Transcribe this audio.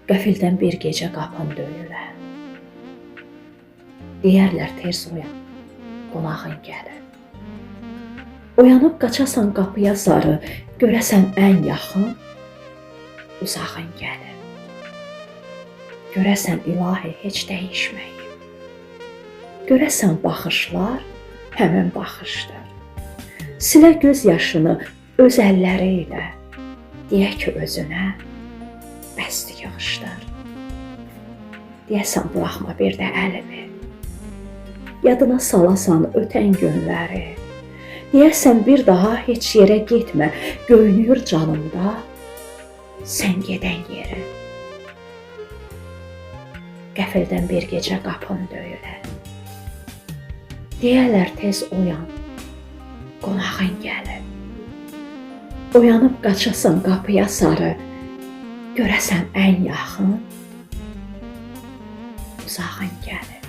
Qəfildən bir gecə qapın döyürlər. Deyərlər tez oyan, qonağın gəlir. Oyanıb qaçasan qapıya sarı, görəsən ən yaxın, uzağın gəlir. Görəsən ilahi heç dəyişməyib. Görəsən baxışlar həmin baxışdır. Silə göz yaşını öz əlləri ilə, deyə ki özünə bəsdir yağışlar. Deyəsən buraxma bir də əlimi, yadına salasan ötən günləri. Deyəsən bir daha heç yerə getmə, göynüyür canımda sən gedən yeri. Qəfildən bir gecə qapın döyürlər. Deyərlər tez oyan, qonağın gəlir. Oyanıb qaçasan qapıya sarı, görəsən ən yaxın, uzağın gəlir.